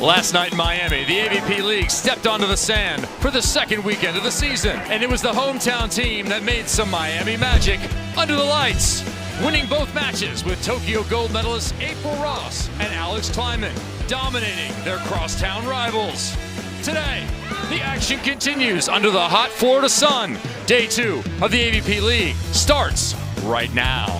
Last night in Miami, the AVP League stepped onto the sand for the second weekend of the season, and it was the hometown team that made some Miami magic under the lights, winning both matches with Tokyo gold medalists April Ross and Alex Kleinman dominating their crosstown rivals. Today, the action continues under the hot Florida sun. Day 2 of the AVP League starts right now.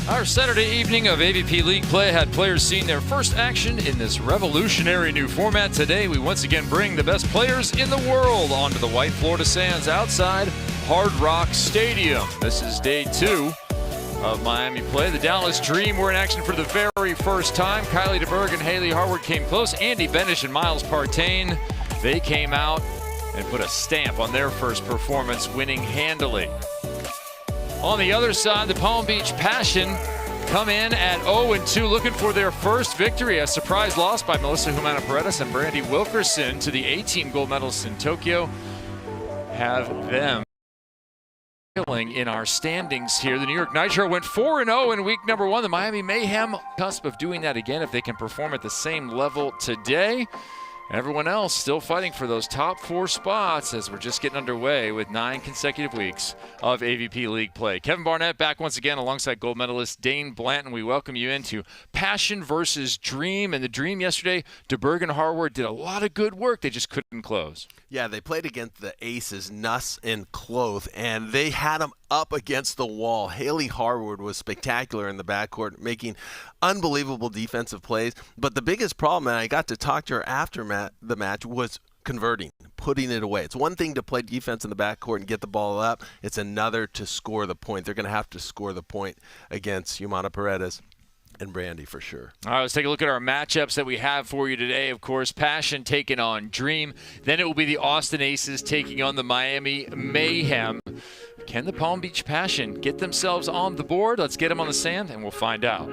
Our Saturday evening of AVP League play had players seeing their first action in this revolutionary new format. Today, we once again bring the best players in the world onto the white Florida sands outside Hard Rock Stadium. This is day 2 of Miami play. The Dallas Dream were in action for the very first time. Kylie, Deberg, and Hailey Harward came close. Andy Benish and Miles Partain, they came out and put a stamp on their first performance, winning handily. On the other side, the Palm Beach Passion come in at 0-2, looking for their first victory. A surprise loss by Melissa Humana-Paredes and Brandie Wilkerson to the A-team gold medalists in Tokyo have them in our standings here. The New York Nitro went 4-0 in week number 1. The Miami Mayhem cusp of doing that again if they can perform at the same level today. Everyone else still fighting for those top 4 spots as we're just getting underway with 9 consecutive weeks of AVP League play. Kevin Barnett back once again alongside gold medalist Dane Blanton. We welcome you into Passion versus Dream. And the Dream yesterday, Deberg and Harward did a lot of good work. They just couldn't close. Yeah, they played against the aces, Nuss and Cloth, and they had them up against the wall. Hailey Harward was spectacular in the backcourt, making unbelievable defensive plays. But the biggest problem, and I got to talk to her after the match, was converting, putting it away. It's one thing to play defense in the backcourt and get the ball up. It's another to score the point. They're going to have to score the point against Humana-Paredes and Brandie for sure. All right, let's take a look at our matchups that we have for you today. Of course, Passion taking on Dream. Then it will be the Austin Aces taking on the Miami Mayhem. Can the Palm Beach Passion get themselves on the board? Let's get them on the sand, and we'll find out.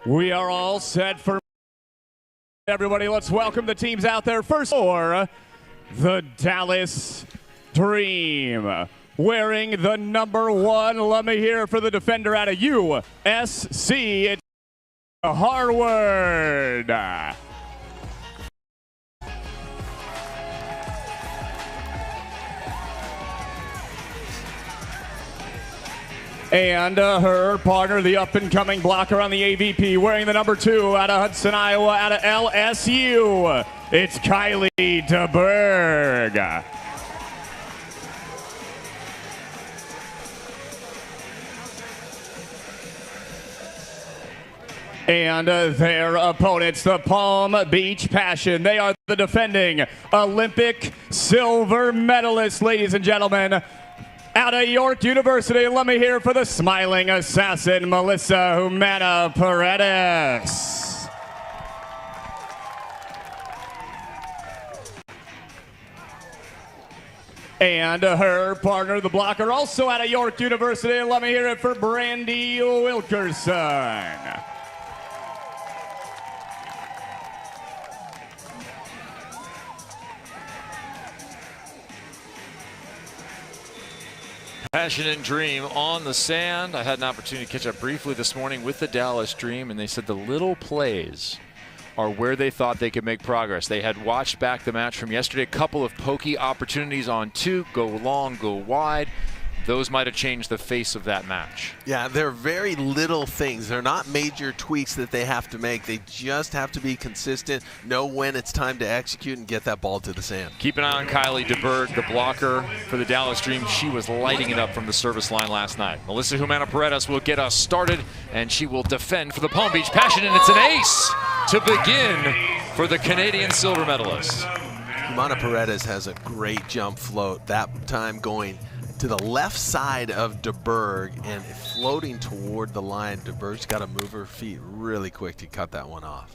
We are all set for everybody. Let's welcome the teams out there. First for the Dallas Dream. Wearing the number 1, let me hear for the defender out of USC, it's Harward. And her partner, the up-and-coming blocker on the AVP, wearing the number 2 out of Hudson, Iowa, out of LSU, it's Kylie Deberg. And their opponents, the Palm Beach Passion. They are the defending Olympic silver medalists, ladies and gentlemen. Out of York University, let me hear for the smiling assassin, Melissa Humana-Paredes. And her partner, the blocker, also out of York University. Let me hear it for Brandie Wilkerson. Passion and Dream on the sand. I had an opportunity to catch up briefly this morning with the Dallas Dream, and they said the little plays are where they thought they could make progress. They had watched back the match from yesterday, a couple of pokey opportunities on 2, go long, go wide. Those might have changed the face of that match. Yeah, they're very little things. They're not major tweaks that they have to make. They just have to be consistent, know when it's time to execute, and get that ball to the sand. Keep an eye on Kylie Deberg, the blocker for the Dallas Dream. She was lighting it up from the service line last night. Melissa Humana-Paredes will get us started, and she will defend for the Palm Beach Passion, and it's an ace to begin for the Canadian silver medalists. Humana-Paredes has a great jump float, that time going to the left side of Deberg and floating toward the line. Deberg's got to move her feet really quick to cut that one off.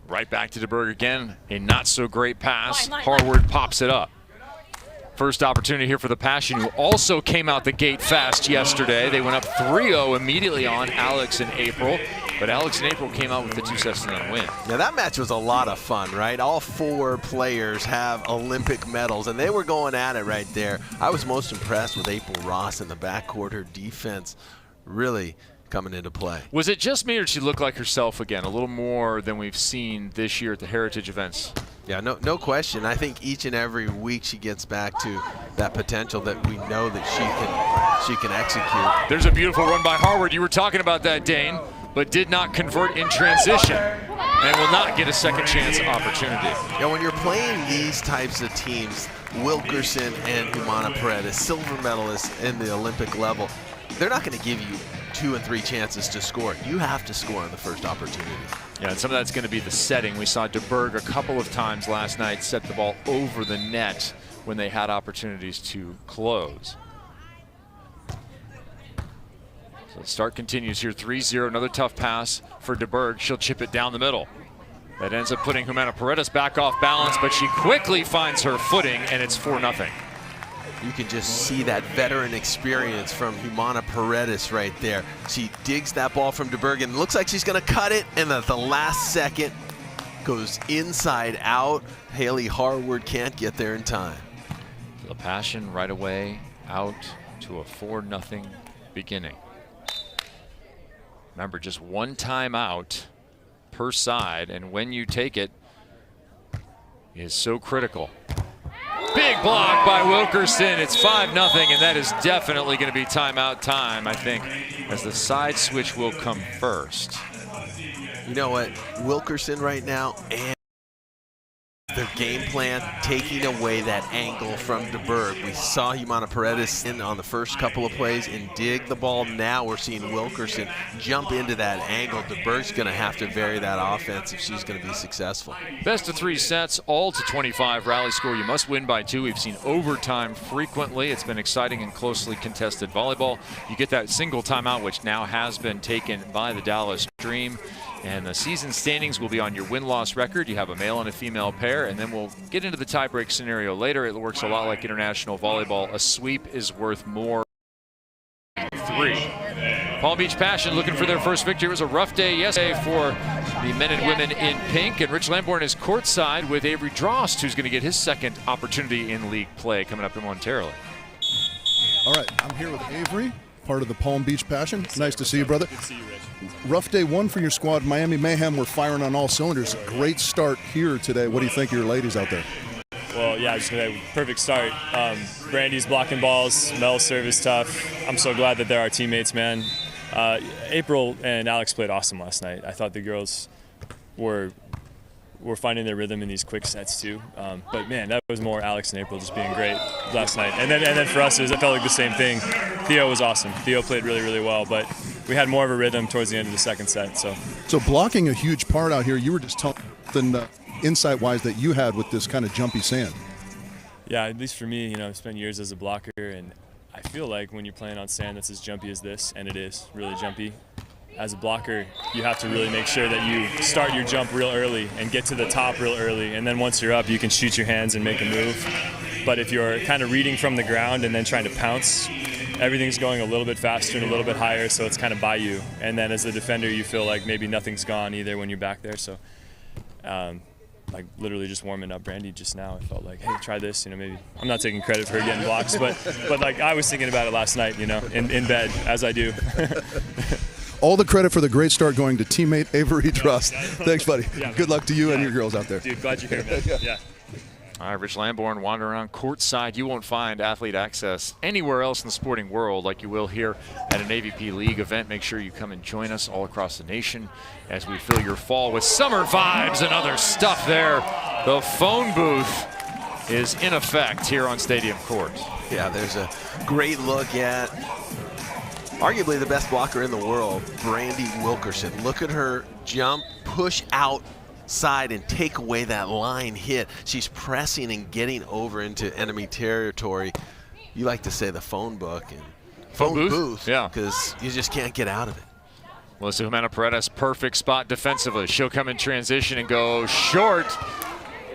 Right back to Deberg again. A not so great pass. Harward pops it up. First opportunity here for the Passion, who also came out the gate fast yesterday. They went up 3-0 immediately on Alex and April. But Alex and April came out with the 2-7 win. Now that match was a lot of fun, right? All 4 players have Olympic medals, and they were going at it right there. I was most impressed with April Ross in the backcourt. Her defense really coming into play. Was it just me, or did she look like herself again, a little more than we've seen this year at the Heritage events? Yeah, no question. I think each and every week she gets back to that potential that we know that she can execute. There's a beautiful run by Harward. You were talking about that, Dane, but did not convert in transition and will not get a second chance opportunity. Yeah, when you're playing these types of teams, Wilkerson and Humana-Paredes, silver medalists in the Olympic level, they're not going to give you 2 and 3 chances to score. You have to score on the first opportunity. Yeah, and some of that's going to be the setting. We saw Deberg a couple of times last night set the ball over the net when they had opportunities to close. So the start continues here, 3-0. Another tough pass for Deberg. She'll chip it down the middle. That ends up putting Humana-Paredes back off balance, but she quickly finds her footing, and it's 4-0. You can just see that veteran experience from Humana-Paredes right there. She digs that ball from Deberg and looks like she's going to cut it, and at the last second goes inside out. Hailey Harward can't get there in time. The passion right away out to a 4-0 beginning. Remember, just one timeout per side, and when you take it is so critical. Big block by Wilkerson. It's 5-0, and that is definitely going to be timeout time, I think, as the side switch will come first. You know what? Wilkerson right now and their game plan, taking away that angle from Deberg. We saw Humana-Paredes in on the first couple of plays and dig the ball. Now we're seeing Wilkerson jump into that angle. Deberg's going to have to vary that offense if she's going to be successful. Best of 3 sets, all to 25 rally score. You must win by 2. We've seen overtime frequently. It's been exciting and closely contested volleyball. You get that single timeout, which now has been taken by the Dallas Dream. And the season standings will be on your win-loss record. You have a male and a female pair, and then we'll get into the tie-break scenario later. It works a lot like international volleyball. A sweep is worth more than 3. Palm Beach Passion looking for their first victory. It was a rough day yesterday for the men and women in pink, and Rich Lamborn is courtside with Avery Drost, who's going to get his second opportunity in league play coming up momentarily. All right, I'm here with Avery, part of the Palm Beach Passion. Nice to see you, brother. Good to see you, Rich. Rough day 1 for your squad. Miami Mayhem were firing on all cylinders. Great start here today. What do you think of your ladies out there? Well, yeah, just a perfect start. Brandie's blocking balls, Mel's service tough. I'm so glad that they're our teammates, man. April and Alex played awesome last night. I thought the girls were finding their rhythm in these quick sets too. But man, that was more Alex and April just being great last night. And then for us, it felt like the same thing. Theo was awesome. Theo played really, really well, but we had more of a rhythm towards the end of the second set. So blocking a huge part out here. You were just telling insight-wise that you had with this kind of jumpy sand. Yeah, at least for me, I've spent years as a blocker, and I feel like when you're playing on sand that's as jumpy as this, and it is really jumpy, as a blocker, you have to really make sure that you start your jump real early and get to the top real early, and then once you're up, you can shoot your hands and make a move. But if you're kind of reading from the ground and then trying to pounce, everything's going a little bit faster and a little bit higher, so it's kind of by you. And then as a defender, you feel like maybe nothing's gone either when you're back there. So, like literally just warming up Brandie just now, I felt like, hey, try this. Maybe I'm not taking credit for her getting blocks, but like I was thinking about it last night, in bed, as I do. All the credit for the great start going to teammate Avery Drost. Thanks, buddy. Yeah, good luck to you and your girls out there. Dude, glad you're here, man. Yeah. All right, Rich Lamborn wandering around courtside. You won't find athlete access anywhere else in the sporting world like you will here at an AVP League event. Make sure you come and join us all across the nation as we fill your fall with summer vibes and other stuff there. The phone booth is in effect here on Stadium Court. Yeah, there's a great look at arguably the best blocker in the world, Brandie Wilkerson. Look at her jump, push out side and take away that line hit. She's pressing and getting over into enemy territory. You like to say the phone book and phone booth, yeah, because you just can't get out of it. Melissa Humana-Paredes, perfect spot defensively. She'll come in transition and go short.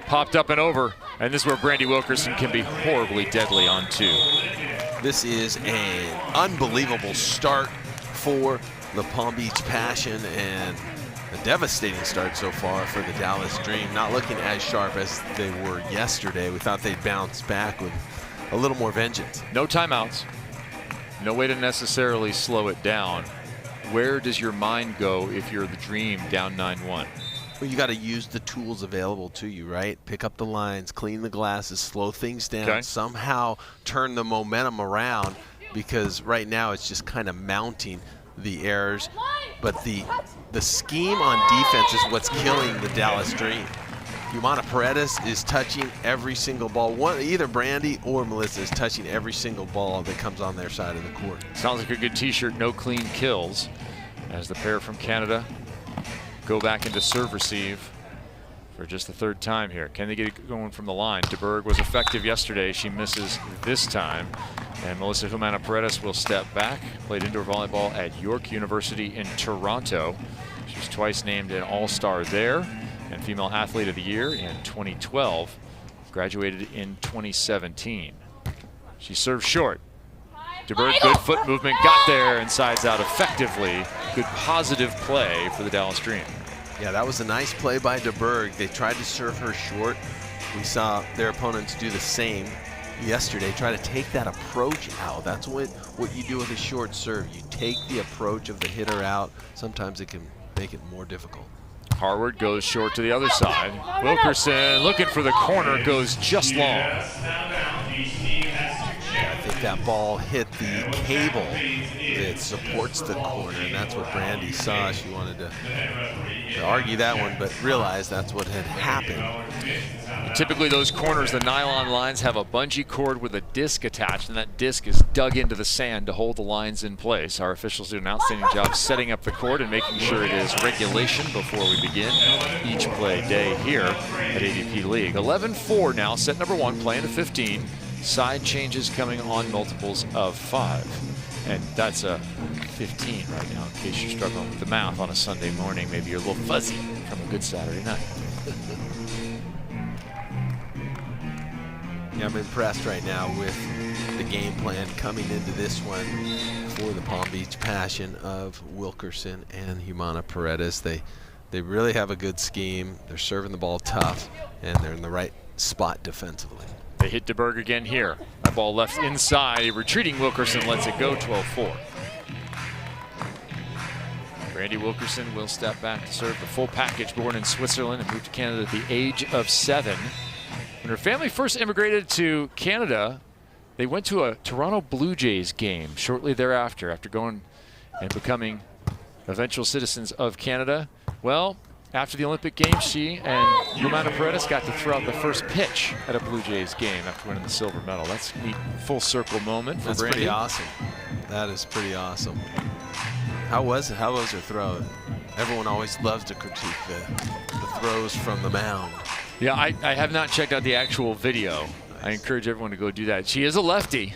Popped up and over, and this is where Brandie Wilkerson can be horribly deadly on 2. This is an unbelievable start for the Palm Beach Passion, and a devastating start so far for the Dallas Dream. Not looking as sharp as they were yesterday. We thought they'd bounce back with a little more vengeance. No timeouts. No way to necessarily slow it down. Where does your mind go if you're the Dream down 9-1? Well, you got to use the tools available to you, right? Pick up the lines, clean the glasses, slow things down, somehow turn the momentum around, because right now it's just kind of mounting the errors. But the scheme on defense is what's killing the Dallas Dream. Humana-Paredes is touching every single ball. Either Brandie or Melissa is touching every single ball that comes on their side of the court. Sounds like a good t-shirt, no clean kills, as the pair from Canada go back into serve receive for just the third time here. Can they get it going from the line? Deberg was effective yesterday. She misses this time. And Melissa Humana-Paredes will step back. Played indoor volleyball at York University in Toronto. She was twice named an All-Star there and Female Athlete of the Year in 2012. Graduated in 2017. She serves short. Deberg, good foot movement, got there and sides out effectively. Good positive play for the Dallas Dream. Yeah, that was a nice play by Deberg. They tried to serve her short. We saw their opponents do the same yesterday. Try to take that approach out. That's what you do with a short serve. You take the approach of the hitter out. Sometimes it can make it more difficult. Harward goes short to the other side. Wilkerson looking for the corner, goes just long. I think that ball hit the cable that supports the corner, and that's what Brandie saw. She wanted to argue that one, but realized that's what had happened. Typically those corners, the nylon lines, have a bungee cord with a disc attached, and that disc is dug into the sand to hold the lines in place. Our officials do an outstanding job setting up the court and making sure it is regulation before we begin each play day here at AVP League. 11-4 now, set number 1, playing to 15. Side changes coming on multiples of 5. And that's a 15 right now, in case you're struggling with the math on a Sunday morning. Maybe you're a little fuzzy from a good Saturday night. Yeah, I'm impressed right now with the game plan coming into this one for the Palm Beach Passion of Wilkerson and Humana-Paredes. They really have a good scheme. They're serving the ball tough, and they're in the right spot defensively. They hit Deberg again here. That ball left inside. A retreating Wilkerson lets it go 12-4. Brandie Wilkerson will step back to serve the full package. Born in Switzerland and moved to Canada at the age of 7. When her family first immigrated to Canada, they went to a Toronto Blue Jays game shortly thereafter, after going and becoming eventual citizens of Canada. Well, after the Olympic Games, she and Humana-Paredes got to throw out the first pitch at a Blue Jays game after winning the silver medal. That's a neat full circle moment for Brandie. That's pretty awesome. That is pretty awesome. How was it? How was her throw? Everyone always loves to critique the throws from the mound. Yeah, I have not checked out the actual video. Nice. I encourage everyone to go do that. She is a lefty.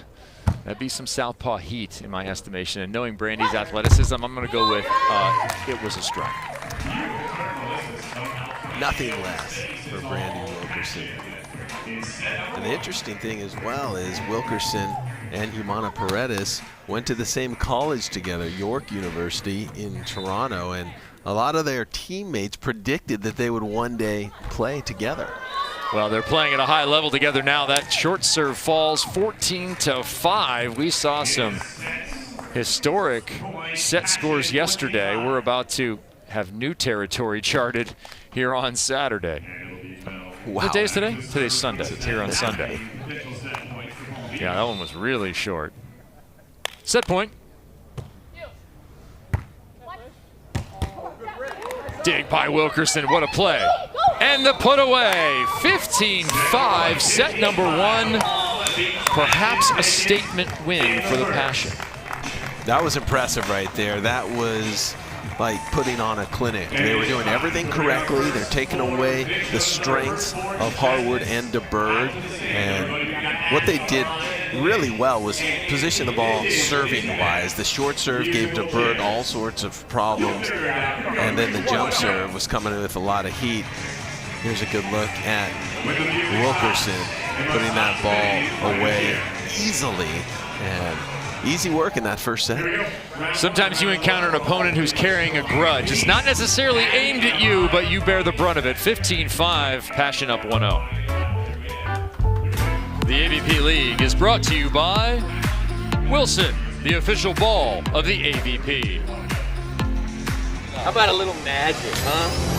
That'd be some southpaw heat in my estimation. And knowing Brandie's athleticism, I'm going to go with it was a strike. Nothing less for Brandie Wilkerson. And the interesting thing as well is Wilkerson and Humana-Paredes went to the same college together, York University in Toronto, and a lot of their teammates predicted that they would one day play together. Well, they're playing at a high level together now. That short serve falls 14-5. We saw some historic set scores yesterday. We're about to have new territory charted here on Saturday. Wow. What day is today? Today's Sunday. It's here on Sunday. Yeah, that one was really short. Set point. Dig by Wilkerson. What a play. And the put away. 15-5. Set number 1. Perhaps a statement win for the Passion. That was impressive right there. That was like putting on a clinic. They were doing everything correctly. They're taking away the strengths of Harward and Deberg. And what they did really well was position the ball serving-wise. The short serve gave Deberg all sorts of problems. And then the jump serve was coming in with a lot of heat. Here's a good look at Wilkerson putting that ball away easily. And easy work in that first set. Sometimes you encounter an opponent who's carrying a grudge. It's not necessarily aimed at you, but you bear the brunt of it. 15-5, Passion up 1-0. The AVP League is brought to you by Wilson, the official ball of the AVP. How about a little magic, huh?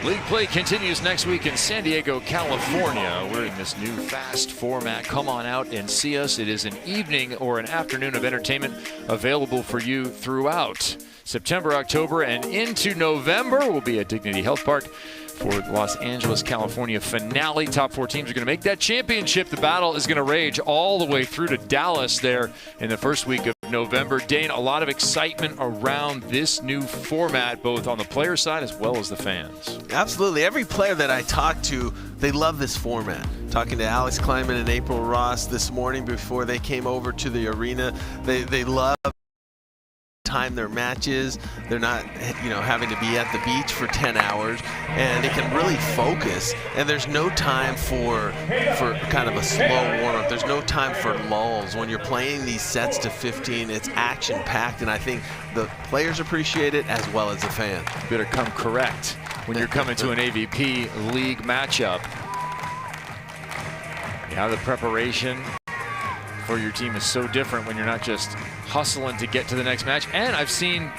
League play continues next week in San Diego, California. We're in this new fast format. Come on out and see us. It is an evening or an afternoon of entertainment available for you throughout September, October, and into November. We'll be at Dignity Health Park for the Los Angeles, California finale. Top 4 teams are going to make that championship. The battle is going to rage all the way through to Dallas there in the first week of November. Dane, a lot of excitement around this new format, both on the player side as well as the fans. Absolutely. Every player that I talk to, they love this format. Talking to Alex Kleinman and April Ross this morning before they came over to the arena, they love time their matches. They're not, having to be at the beach for 10 hours, and they can really focus. And there's no time for kind of a slow warm-up. There's no time for lulls. When you're playing these sets to 15, it's action-packed, and I think the players appreciate it as well as the fans. You better come correct when you're coming to an AVP League matchup. The preparation for your team is so different when you're not just hustling to get to the next match. And I've seen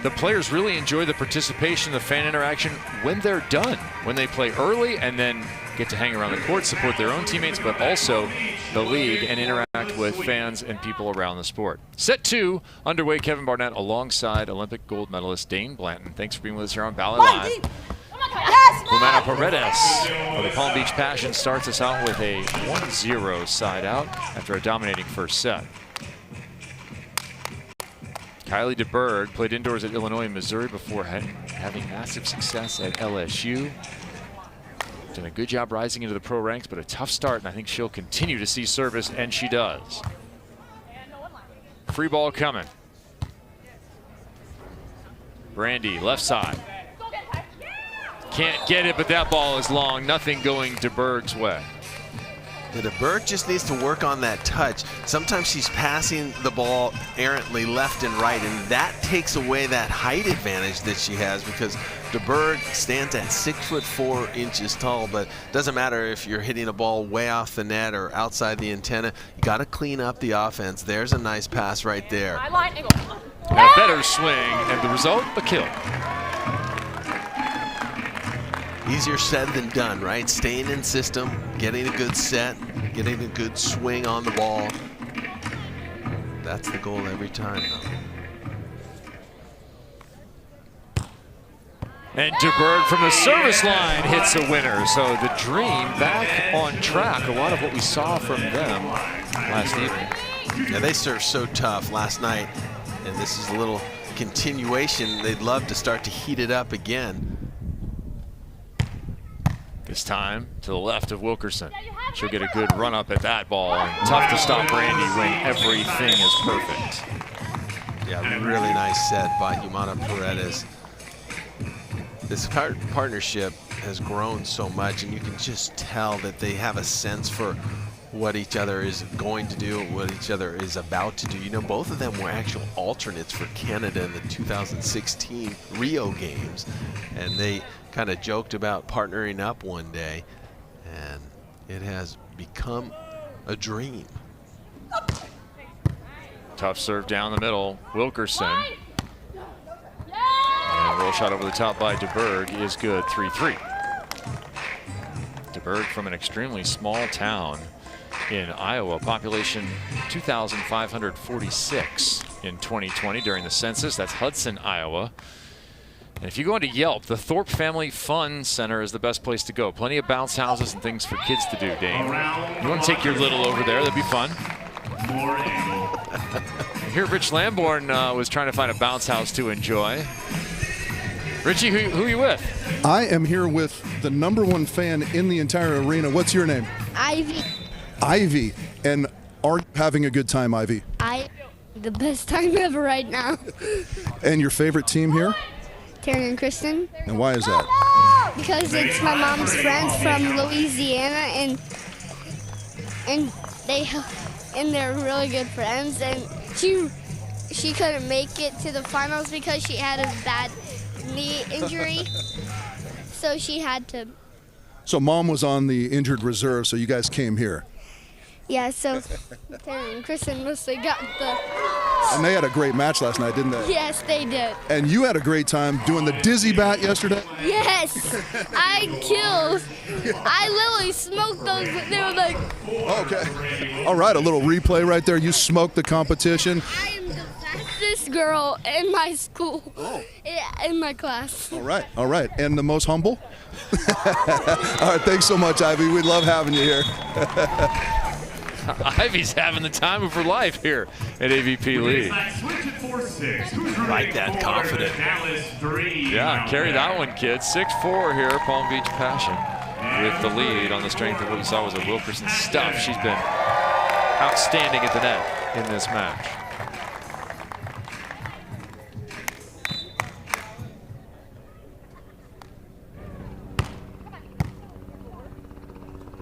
the players really enjoy the participation, the fan interaction when they're done, when they play early and then get to hang around the court, support their own teammates, but also the league and interact with fans and people around the sport. Set 2 underway. Kevin Barnett alongside Olympic gold medalist Dane Blanton. Thanks for being with us here on Ballot Live. Humana-Paredes of the Palm Beach Passion starts us out with a 1-0 side out after a dominating first set. Kylie Deberg played indoors at Illinois and Missouri before having massive success at LSU. Done a good job rising into the pro ranks, but a tough start, and I think she'll continue to see service, and she does. Free ball coming. Brandie, left side. Can't get it, but that ball is long. Nothing going Deberg's way. Deberg just needs to work on that touch. Sometimes she's passing the ball errantly left and right, and that takes away that height advantage that she has, because Deberg stands at 6'4" tall, but doesn't matter if you're hitting a ball way off the net or outside the antenna. You got to clean up the offense. There's a nice pass right there. A better swing, and the result, a kill. Easier said than done, right? Staying in system, getting a good set, getting a good swing on the ball. That's the goal every time, though. And Deberg from the service line hits a winner. So the Dream back on track. A lot of what we saw from them last evening. Yeah, they served so tough last night, and this is a little continuation. They'd love to start to heat it up again. This time to the left of Wilkerson. She'll get a good run up at that ball. And tough to stop Brandie when everything is perfect. Yeah, really nice set by Humana-Paredes. This partnership has grown so much, and you can just tell that they have a sense for what each other is going to do, what each other is about to do. Both of them were actual alternates for Canada in the 2016 Rio Games, and they kind of joked about partnering up one day, and it has become a dream. Tough serve down the middle, Wilkerson. And a roll shot over the top by Deberg is good, 3-3. Deberg from an extremely small town in Iowa, population 2,546 in 2020 during the census. That's Hudson, Iowa. And if you go into Yelp, the Thorpe Family Fun Center is the best place to go. Plenty of bounce houses and things for kids to do, Dane. You want to take your little over there, that'd be fun. Here, Rich Lamborn was trying to find a bounce house to enjoy. Richie, who are you with? I am here with the #1 fan in the entire arena. What's your name? Ivy. Ivy. And are you having a good time, Ivy? The best time ever right now. And your favorite team here? Taryn and Kristen. And why is that? Because it's my mom's friends from Louisiana, and they're really good friends. And she couldn't make it to the finals because she had a bad knee injury, so she had to. So Mom was on the injured reserve, so you guys came here. Yeah, so Taryn and Kristen must have got the. And they had a great match last night, didn't they? Yes, they did. And you had a great time doing the dizzy bat yesterday? Yes, I killed. I literally smoked those. They were like. Okay. All right, a little replay right there. You smoked the competition. I am the fastest girl in my school, in my class. All right. And the most humble? All right, thanks so much, Ivy. We love having you here. Ivy's having the time of her life here at AVP League. Like that, confident. Yeah, carry that one, kids. 6-4 here, Palm Beach Passion, with the lead on the strength of what we saw was a Wilkerson stuff. She's been outstanding at the net in this match.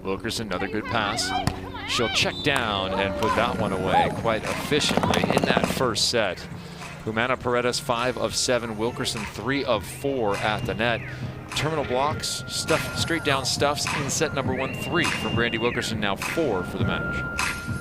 Wilkerson, another good pass. She'll check down and put that one away quite efficiently in that first set. Humana-Paredes 5 of 7, Wilkerson 3 of 4 at the net. Terminal blocks, straight down stuffs in set #1, 3 from Brandie Wilkerson, now 4 for the match.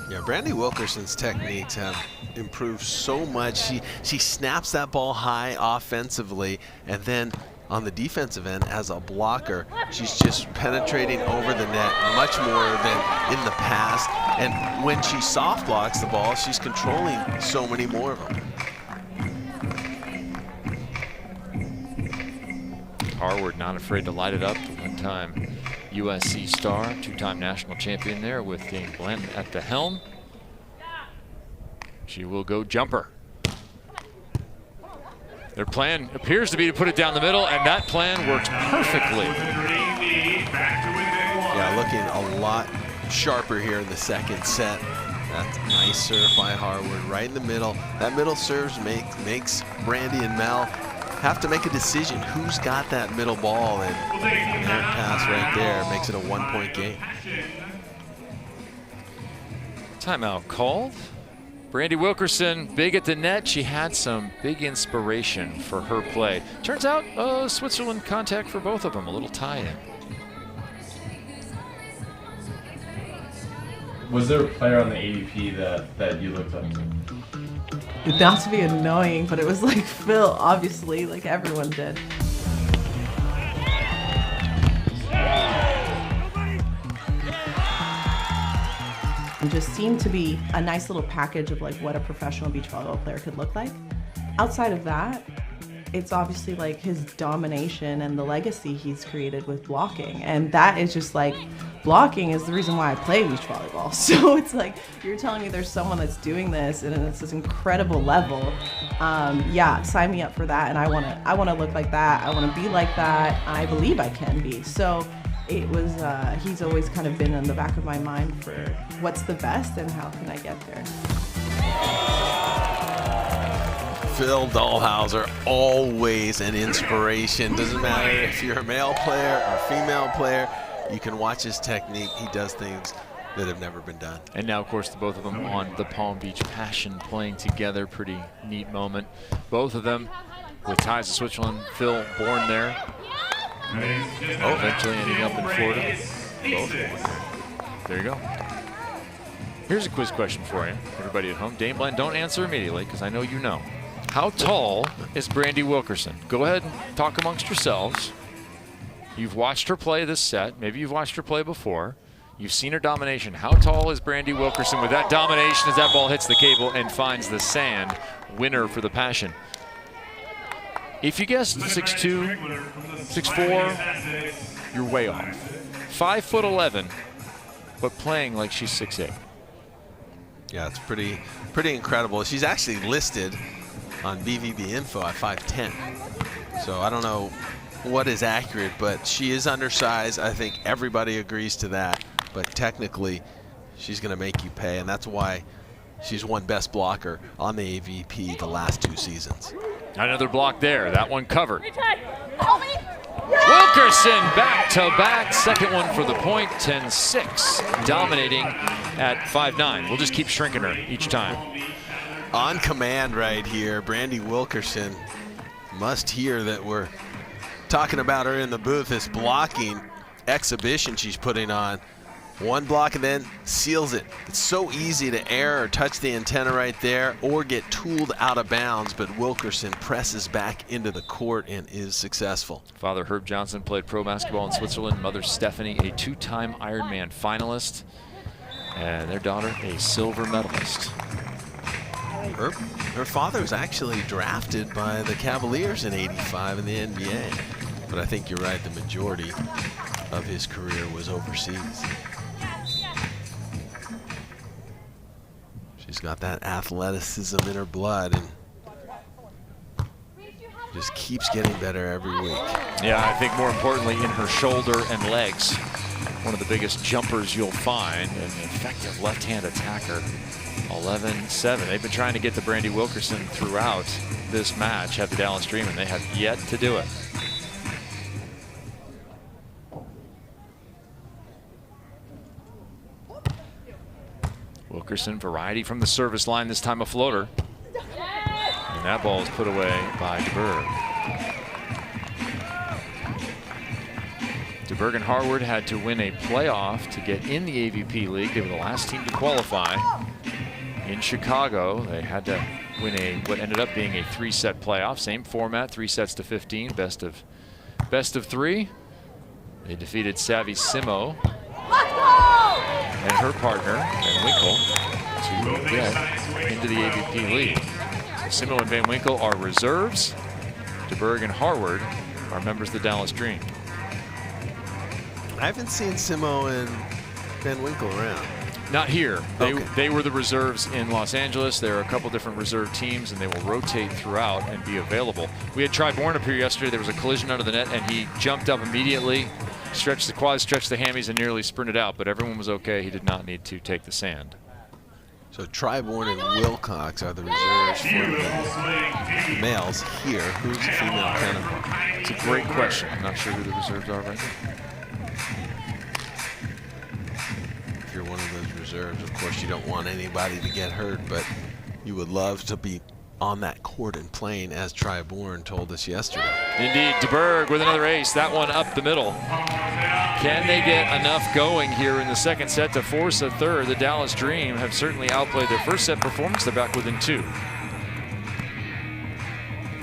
Yeah, Brandie Wilkerson's techniques have improved so much. She snaps that ball high offensively, and then on the defensive end as a blocker, she's just penetrating over the net much more than in the past. And when she soft blocks the ball, she's controlling so many more of them. Harward not afraid to light it up. One-time USC star, 2-time national champion there with Dane Blanton at the helm. She will go jumper. Their plan appears to be to put it down the middle, and that plan works perfectly. Yeah, looking a lot sharper here in the second set. That's a nice serve by Harward right in the middle. That middle serve makes Brandie and Mel have to make a decision. Who's got that middle ball? And their pass right there makes it a 1-point game. Timeout called. Brandie Wilkerson, big at the net. She had some big inspiration for her play. Turns out, Switzerland contact for both of them, a little tie-in. Was there a player on the AVP that you looked up to? Not to be annoying, but it was like Phil, obviously, like everyone did. It just seemed to be a nice little package of like what a professional beach volleyball player could look like. Outside of that, it's obviously like his domination and the legacy he's created with blocking. And that is just like, blocking is the reason why I play beach volleyball. So it's like, you're telling me there's someone that's doing this and it's this incredible level. Yeah, sign me up for that. And I wanna look like that. I wanna be like that. I believe I can be. So it was, he's always kind of been in the back of my mind for what's the best and how can I get there. Phil Dahlhauser, always an inspiration. Doesn't matter if you're a male player or a female player, you can watch his technique. He does things that have never been done. And now, of course, the both of them on the Palm Beach Passion playing together. Pretty neat moment. Both of them with ties to Switzerland. Phil born there. Eventually ending up in Florida. Both born there. There you go. Here's a quiz question for you, everybody at home. Dane Bland, don't answer immediately because I know you know. How tall is Brandie Wilkerson? Go ahead and talk amongst yourselves. You've watched her play this set. Maybe you've watched her play before. You've seen her domination. How tall is Brandie Wilkerson with that domination as that ball hits the cable and finds the sand? Winner for the Passion. If you guessed 6'2", 6'4", you're way off. 5'11", but playing like she's 6'8". Yeah, it's pretty incredible. She's actually listed on BVB info at 5'10". So I don't know what is accurate, but she is undersized. I think everybody agrees to that. But technically, she's going to make you pay, and that's why she's won best blocker on the AVP the last 2 seasons. Another block there. That one covered. Wilkerson back-to-back. Second one for the point. 10-6. Dominating at 5'9". We'll just keep shrinking her each time. On command right here, Brandie Wilkerson must hear that we're talking about her in the booth. This blocking exhibition she's putting on. One block and then seals it. It's so easy to err or touch the antenna right there or get tooled out of bounds, but Wilkerson presses back into the court and is successful. Father Herb Johnson played pro basketball in Switzerland. Mother Stephanie, a 2-time Ironman finalist. And their daughter, a silver medalist. Her father was actually drafted by the Cavaliers in '85 in the NBA. But I think you're right, the majority of his career was overseas. She's got that athleticism in her blood and just keeps getting better every week. Yeah, I think more importantly in her shoulder and legs. One of the biggest jumpers you'll find, an effective left-hand attacker. 11-7. They've been trying to get to Brandie Wilkerson throughout this match at the Dallas Dream, and they have yet to do it. Wilkerson, variety from the service line, this time a floater. And that ball is put away by Deberg. Deberg and Harward had to win a playoff to get in the AVP League. They were the last team to qualify. In Chicago, they had to win what ended up being a 3-set playoff. Same format, 3 sets to 15, best of 3. They defeated Savvy Simo and her partner, Van Winkle, to get into the AVP League. So Simo and Van Winkle are reserves. Deberg and Harward are members of the Dallas Dream. I haven't seen Simo and Van Winkle around. Not here. Okay. They were the reserves in Los Angeles. There are a couple different reserve teams, and they will rotate throughout and be available. We had Tri Bourne up here yesterday. There was a collision under the net, and he jumped up immediately, stretched the quads, stretched the hammies, and nearly sprinted out. But everyone was okay. He did not need to take the sand. So Tri Bourne and Wilcox are the reserves for the males here. Who's the female counterpart? It's a great question. I'm not sure who the reserves are right now. If you're one of those reserves, of course you don't want anybody to get hurt, but you would love to be on that court and playing, as Tri Bourne told us yesterday. Indeed, Deberg with another ace. That one up the middle. Can they get enough going here in the second set to force a third? The Dallas Dream have certainly outplayed their first set performance. They're back within 2.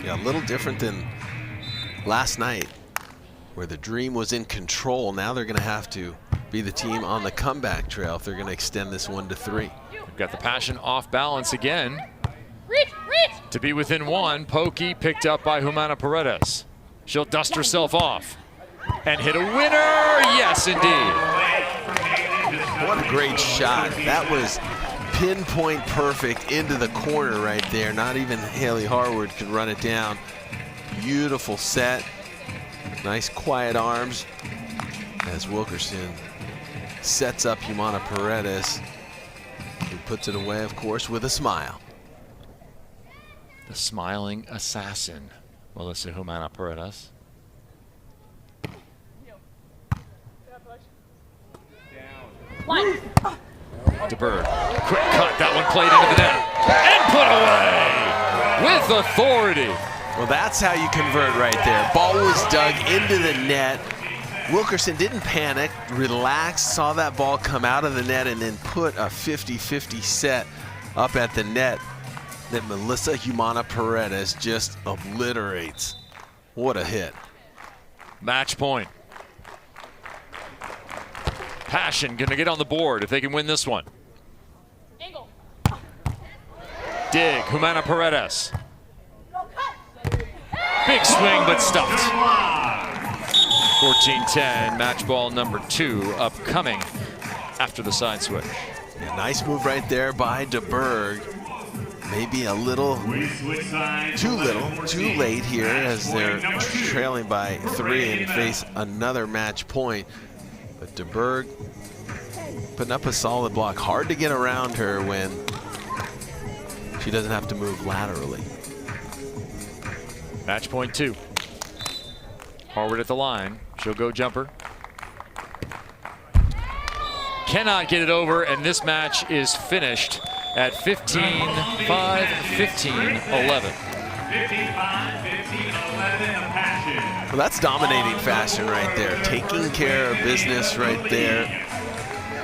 Yeah, a little different than last night, where the Dream was in control. Now they're going to have to be the team on the comeback trail if they're going to extend this 1-3. We've got the Passion off balance again. To be within 1, Pokey picked up by Humana-Paredes. She'll dust herself off and hit a winner. Yes, indeed. What a great shot. That was pinpoint perfect into the corner right there. Not even Hailey Harward could run it down. Beautiful set. Nice quiet arms as Wilkerson sets up Humana-Paredes, who puts it away, of course, with a smile. The smiling assassin, Melissa Humana-Paredes. Deberg, quick cut, that one played into the net and put away with authority. Well, that's how you convert right there. Ball was dug into the net. Wilkerson didn't panic, relaxed, saw that ball come out of the net, and then put a 50-50 set up at the net that Melissa Humana-Paredes just obliterates. What a hit. Match point. Passion gonna get on the board if they can win this one. Angle. Dig, Humana-Paredes. Big swing, but stuffed. 14-10, match ball number 2 upcoming after the side switch. A nice move right there by Deberg. Maybe a little too late here as they're trailing by 3 and face another match point. But Deberg putting up a solid block. Hard to get around her when she doesn't have to move laterally. Match point 2. Harward at the line. She'll go jumper. Cannot get it over, and this match is finished at 15-5, 15-11. Well, that's dominating fashion right there. Taking care of business right there.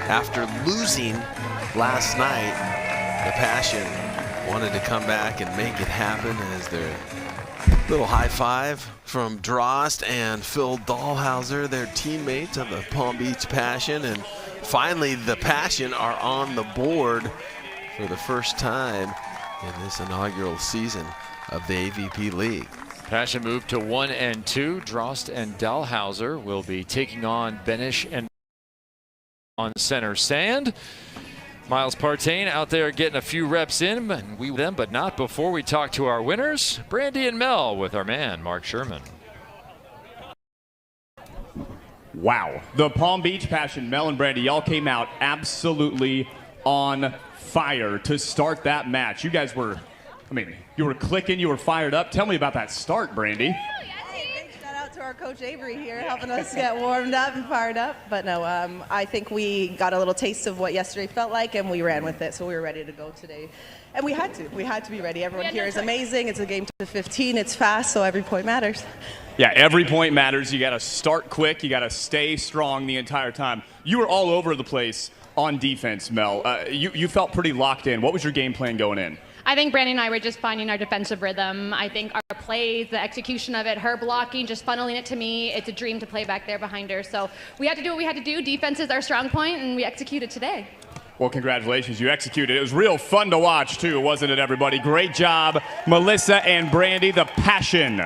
After losing last night, the Passion wanted to come back and make it happen as their little high five from Drost and Phil Dahlhauser, their teammates of the Palm Beach Passion. And finally, the Passion are on the board for the first time in this inaugural season of the AVP League. Passion moved to 1-2. Drost and Dahlhauser will be taking on Benish and on center sand. Miles Partain out there getting a few reps in, and we them, but not before we talk to our winners, Brandie and Mel, with our man Mark Sherman. Wow. The Palm Beach Passion, Mel and Brandie, y'all came out absolutely on fire to start that match. You guys were, I mean, you were clicking, you were fired up. Tell me about that start, Brandie. Shout out to our coach Avery here, helping us get warmed up and fired up. But no, I think we got a little taste of what yesterday felt like, and we ran with it. So we were ready to go today. And we had to be ready. Everyone here is amazing. It's a game to 15. It's fast, so every point matters. Yeah, every point matters. You got to start quick. You got to stay strong the entire time. You were all over the place on defense, Mel. You felt pretty locked in. What was your game plan going in? I think Brandie and I were just finding our defensive rhythm. I think our plays, the execution of it, her blocking, just funneling it to me. It's a dream to play back there behind her. So we had to do what we had to do. Defense is our strong point, and we executed today. Well, congratulations. You executed. It was real fun to watch, too, wasn't it, everybody? Great job, Melissa and Brandie, the Passion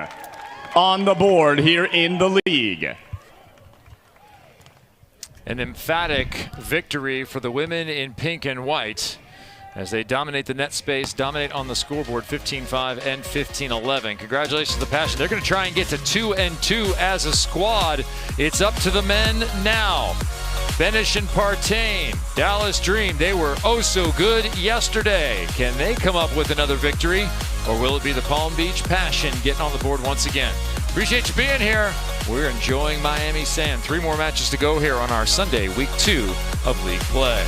on the board here in the league. An emphatic victory for the women in pink and white as they dominate the net space, dominate on the scoreboard, 15-5 and 15-11. Congratulations to the Passion. They're going to try and get to 2-2 as a squad. It's up to the men now. Benish and Partain, Dallas Dream, they were oh so good yesterday. Can they come up with another victory, or will it be the Palm Beach Passion getting on the board once again? Appreciate you being here. We're enjoying Miami Sand. 3 more matches to go here on our Sunday, week 2 of league play.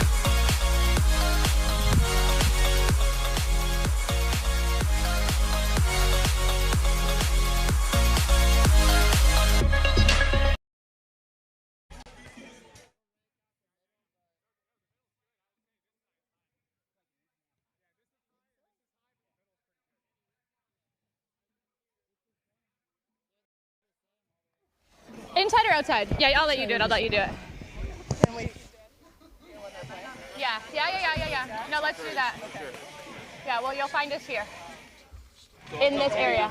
Inside or outside? Yeah, I'll let you do it. Yeah. No, let's do that. Yeah, well, you'll find us here. In this area.